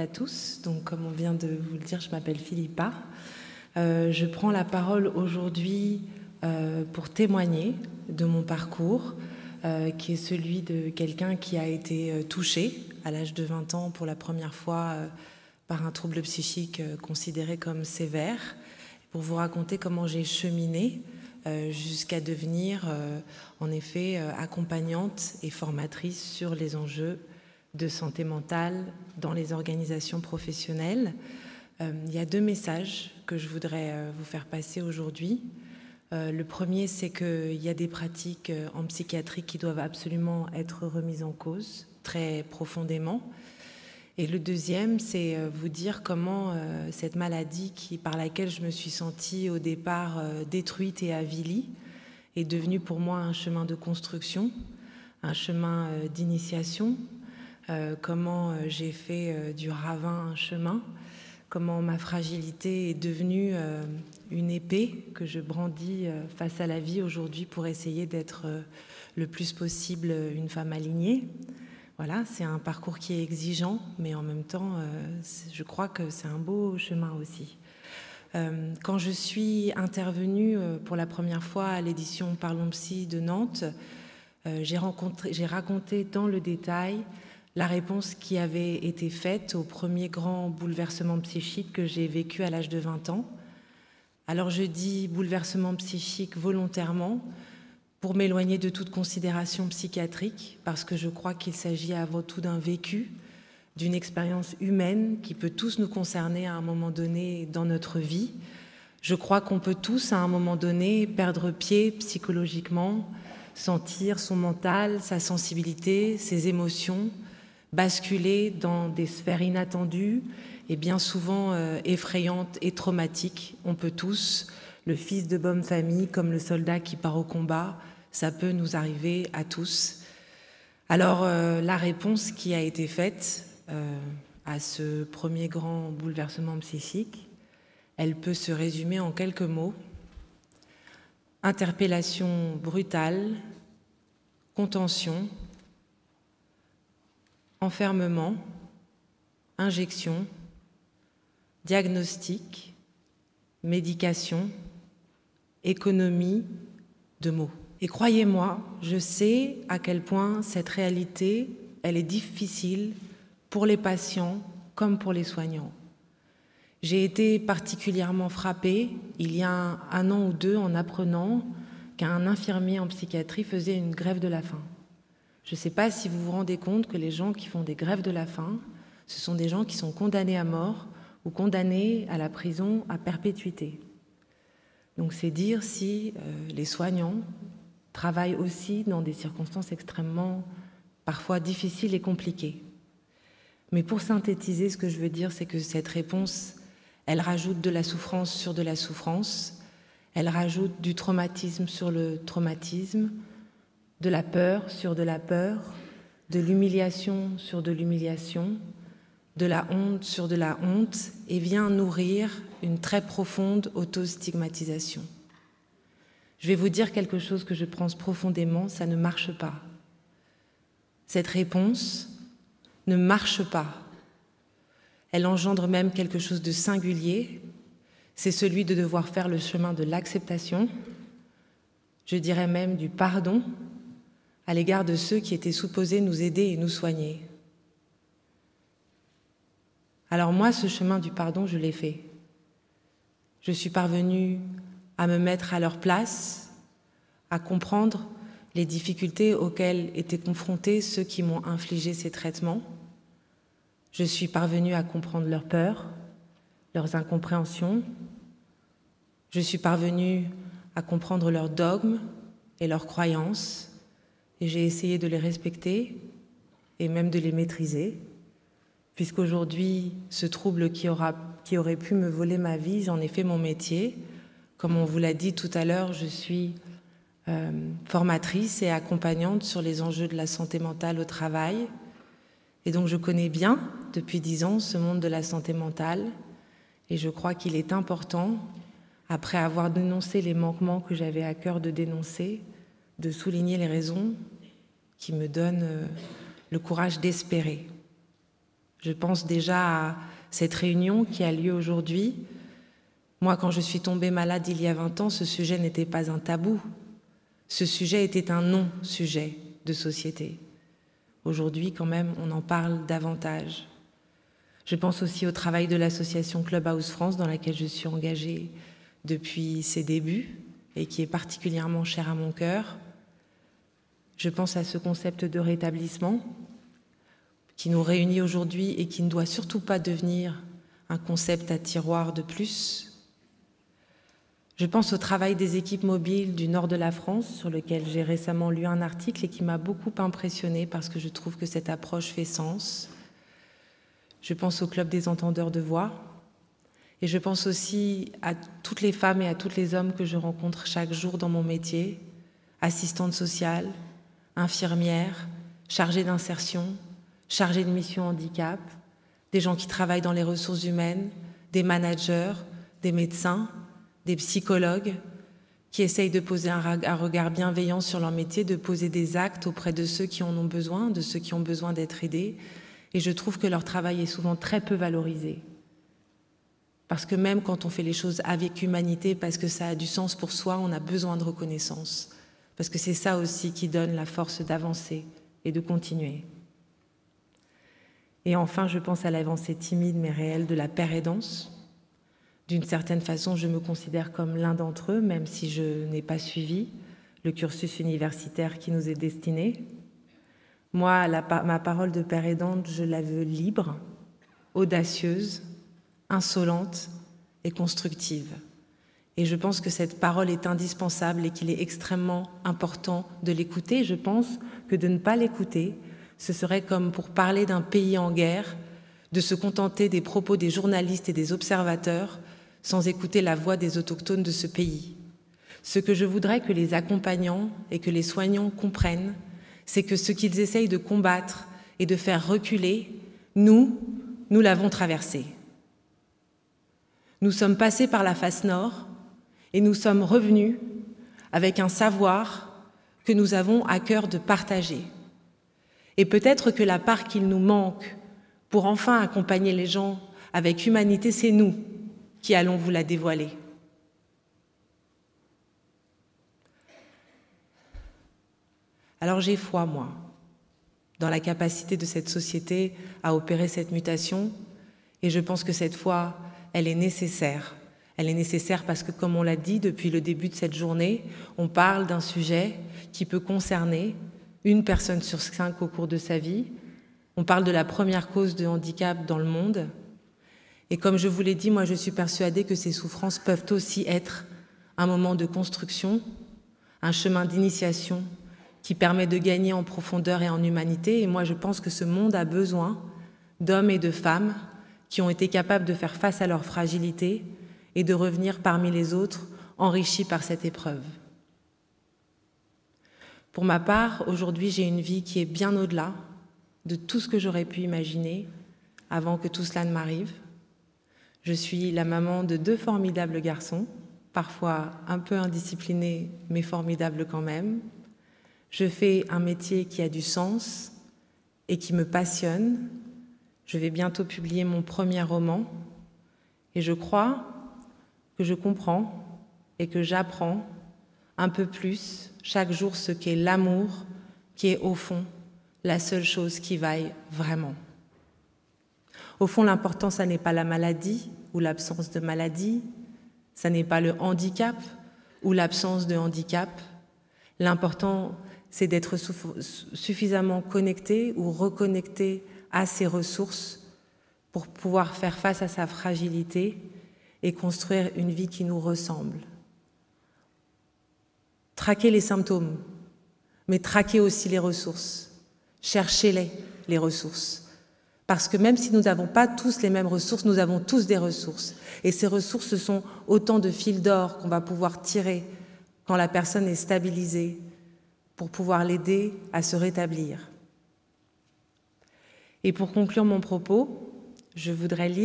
à tous. Donc, comme on vient de vous le dire, je m'appelle Philippa. Je prends la parole aujourd'hui pour témoigner de mon parcours, qui est celui de quelqu'un qui a été touché à l'âge de 20 ans pour la première fois par un trouble psychique considéré comme sévère, pour vous raconter comment j'ai cheminé jusqu'à devenir en effet accompagnante et formatrice sur les enjeux de santé mentale dans les organisations professionnelles. Il y a 2 messages que je voudrais vous faire passer aujourd'hui. Le premier, c'est qu'il y a des pratiques en psychiatrie qui doivent absolument être remises en cause, très profondément. Et le deuxième, c'est vous dire comment cette maladie par laquelle je me suis sentie au départ détruite et avilie est devenue pour moi un chemin de construction, un chemin d'initiation, comment j'ai fait du ravin un chemin, comment ma fragilité est devenue une épée que je brandis face à la vie aujourd'hui pour essayer d'être le plus possible une femme alignée. Voilà, c'est un parcours qui est exigeant, mais en même temps, je crois que c'est un beau chemin aussi. Quand je suis intervenue pour la première fois à l'édition Parlons Psy de Nantes, j'ai raconté dans le détail la réponse qui avait été faite au premier grand bouleversement psychique que j'ai vécu à l'âge de 20 ans. Alors je dis bouleversement psychique volontairement pour m'éloigner de toute considération psychiatrique, parce que je crois qu'il s'agit avant tout d'un vécu, d'une expérience humaine qui peut tous nous concerner à un moment donné dans notre vie. Je crois qu'on peut tous à un moment donné perdre pied psychologiquement, sentir son mental, sa sensibilité, ses émotions, basculer dans des sphères inattendues et bien souvent effrayantes et traumatiques. On peut tous, le fils de bonne famille comme le soldat qui part au combat, ça peut nous arriver à tous. Alors la réponse qui a été faite à ce premier grand bouleversement psychique, elle peut se résumer en quelques mots. Interpellation brutale, contention, enfermement, injection, diagnostic, médication, économie de mots. Et croyez-moi, je sais à quel point cette réalité, elle est difficile pour les patients comme pour les soignants. J'ai été particulièrement frappée il y a un an ou 2 en apprenant qu'un infirmier en psychiatrie faisait une grève de la faim. Je ne sais pas si vous vous rendez compte que les gens qui font des grèves de la faim, ce sont des gens qui sont condamnés à mort ou condamnés à la prison à perpétuité. Donc c'est dire si les soignants travaillent aussi dans des circonstances extrêmement, parfois difficiles et compliquées. Mais pour synthétiser, ce que je veux dire, c'est que cette réponse, elle rajoute de la souffrance sur de la souffrance, elle rajoute du traumatisme sur le traumatisme, de la peur sur de la peur, de l'humiliation sur de l'humiliation, de la honte sur de la honte, et vient nourrir une très profonde auto-stigmatisation. Je vais vous dire quelque chose que je pense profondément, ça ne marche pas. Cette réponse ne marche pas. Elle engendre même quelque chose de singulier, c'est celui de devoir faire le chemin de l'acceptation, je dirais même du pardon, à l'égard de ceux qui étaient supposés nous aider et nous soigner. Alors moi, ce chemin du pardon, je l'ai fait. Je suis parvenue à me mettre à leur place, à comprendre les difficultés auxquelles étaient confrontés ceux qui m'ont infligé ces traitements. Je suis parvenue à comprendre leurs peurs, leurs incompréhensions. Je suis parvenue à comprendre leurs dogmes et leurs croyances. Et j'ai essayé de les respecter et même de les maîtriser, puisqu'aujourd'hui, ce trouble qui aurait pu me voler ma vie, j'en ai fait mon métier. Comme on vous l'a dit tout à l'heure, je suis formatrice et accompagnante sur les enjeux de la santé mentale au travail. Et donc je connais bien, depuis 10 ans, ce monde de la santé mentale. Et je crois qu'il est important, après avoir dénoncé les manquements que j'avais à cœur de dénoncer, de souligner les raisons qui me donnent le courage d'espérer. Je pense déjà à cette réunion qui a lieu aujourd'hui. Moi, quand je suis tombée malade il y a 20 ans, ce sujet n'était pas un tabou. Ce sujet était un non-sujet de société. Aujourd'hui, quand même, on en parle davantage. Je pense aussi au travail de l'association Clubhouse France, dans laquelle je suis engagée depuis ses débuts et qui est particulièrement cher à mon cœur. Je pense à ce concept de rétablissement qui nous réunit aujourd'hui et qui ne doit surtout pas devenir un concept à tiroir de plus. Je pense au travail des équipes mobiles du nord de la France, sur lequel j'ai récemment lu un article et qui m'a beaucoup impressionnée parce que je trouve que cette approche fait sens. Je pense au Club des entendeurs de voix et je pense aussi à toutes les femmes et à tous les hommes que je rencontre chaque jour dans mon métier, assistantes sociales, infirmières, chargées d'insertion, chargées de mission handicap, des gens qui travaillent dans les ressources humaines, des managers, des médecins, des psychologues qui essayent de poser un regard bienveillant sur leur métier, de poser des actes auprès de ceux qui en ont besoin, de ceux qui ont besoin d'être aidés. Et je trouve que leur travail est souvent très peu valorisé. Parce que même quand on fait les choses avec humanité, parce que ça a du sens pour soi, on a besoin de reconnaissance. Parce que c'est ça aussi qui donne la force d'avancer et de continuer. Et enfin, je pense à l'avancée timide mais réelle de la paire-aidance. D'une certaine façon, je me considère comme l'un d'entre eux, même si je n'ai pas suivi le cursus universitaire qui nous est destiné. Moi, ma parole de père aidante, je la veux libre, audacieuse, insolente et constructive. Et je pense que cette parole est indispensable et qu'il est extrêmement important de l'écouter. Je pense que de ne pas l'écouter, ce serait comme pour parler d'un pays en guerre, de se contenter des propos des journalistes et des observateurs sans écouter la voix des autochtones de ce pays. Ce que je voudrais que les accompagnants et que les soignants comprennent, c'est que ce qu'ils essayent de combattre et de faire reculer, nous l'avons traversé. Nous sommes passés par la face nord et nous sommes revenus avec un savoir que nous avons à cœur de partager. Et peut-être que la part qu'il nous manque pour enfin accompagner les gens avec humanité, c'est nous qui allons vous la dévoiler. Alors j'ai foi, moi, dans la capacité de cette société à opérer cette mutation, et je pense que cette foi, elle est nécessaire. Elle est nécessaire parce que, comme on l'a dit depuis le début de cette journée, on parle d'un sujet qui peut concerner une personne sur 5 au cours de sa vie. On parle de la première cause de handicap dans le monde. Et comme je vous l'ai dit, moi je suis persuadée que ces souffrances peuvent aussi être un moment de construction, un chemin d'initiation qui permet de gagner en profondeur et en humanité. Et moi je pense que ce monde a besoin d'hommes et de femmes qui ont été capables de faire face à leur fragilité et de revenir parmi les autres enrichis par cette épreuve. Pour ma part, aujourd'hui j'ai une vie qui est bien au-delà de tout ce que j'aurais pu imaginer avant que tout cela ne m'arrive. Je suis la maman de 2 formidables garçons, parfois un peu indisciplinés, mais formidables quand même. Je fais un métier qui a du sens et qui me passionne. Je vais bientôt publier mon premier roman et je crois que je comprends et que j'apprends un peu plus chaque jour ce qu'est l'amour, qui est au fond la seule chose qui vaille vraiment. Au fond, l'important, ça n'est pas la maladie ou l'absence de maladie, ça n'est pas le handicap ou l'absence de handicap. L'important, c'est d'être suffisamment connecté ou reconnecté à ses ressources pour pouvoir faire face à sa fragilité et construire une vie qui nous ressemble. Traquer les symptômes, mais traquer aussi les ressources. Cherchez-les, les ressources. Parce que même si nous n'avons pas tous les mêmes ressources, nous avons tous des ressources. Et ces ressources, ce sont autant de fils d'or qu'on va pouvoir tirer quand la personne est stabilisée pour pouvoir l'aider à se rétablir. Et pour conclure mon propos, je voudrais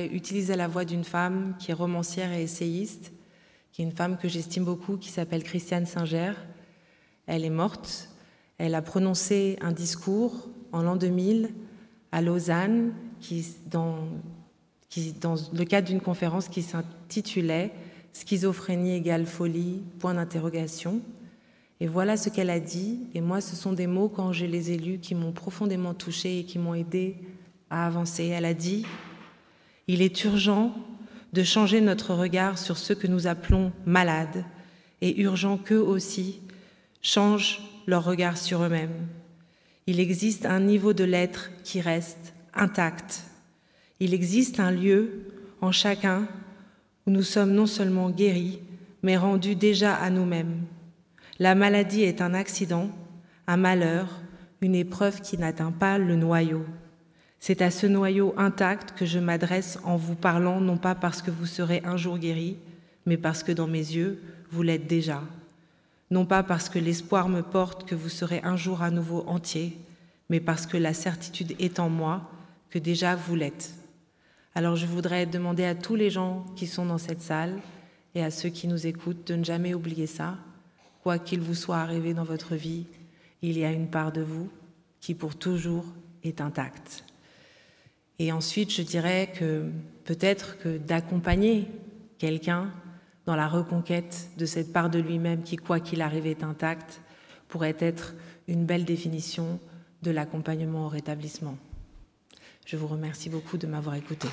utiliser la voix d'une femme qui est romancière et essayiste, qui est une femme que j'estime beaucoup, qui s'appelle Christiane Singer. Elle est morte. Elle a prononcé un discours en l'an 2000 à Lausanne, dans le cadre d'une conférence qui s'intitulait « Schizophrénie égale folie, point d'interrogation ». Et voilà ce qu'elle a dit. Et moi, ce sont des mots, quand je les ai lus, qui m'ont profondément touchée et qui m'ont aidée à avancer. Elle a dit « Il est urgent de changer notre regard sur ceux que nous appelons malades et urgent qu'eux aussi changent leur regard sur eux-mêmes. Il existe un niveau de l'être qui reste intact. Il existe un lieu en chacun où nous sommes non seulement guéris, mais rendus déjà à nous-mêmes. La maladie est un accident, un malheur, une épreuve qui n'atteint pas le noyau. C'est à ce noyau intact que je m'adresse en vous parlant, non pas parce que vous serez un jour guéris, mais parce que dans mes yeux, vous l'êtes déjà. Non pas parce que l'espoir me porte que vous serez un jour à nouveau entier, mais parce que la certitude est en moi que déjà vous l'êtes. Alors je voudrais demander à tous les gens qui sont dans cette salle et à ceux qui nous écoutent de ne jamais oublier ça. Quoi qu'il vous soit arrivé dans votre vie, il y a une part de vous qui pour toujours est intacte. Et ensuite, je dirais que peut-être que d'accompagner quelqu'un dans la reconquête de cette part de lui-même qui, quoi qu'il arrive, est intacte, pourrait être une belle définition de l'accompagnement au rétablissement. Je vous remercie beaucoup de m'avoir écouté.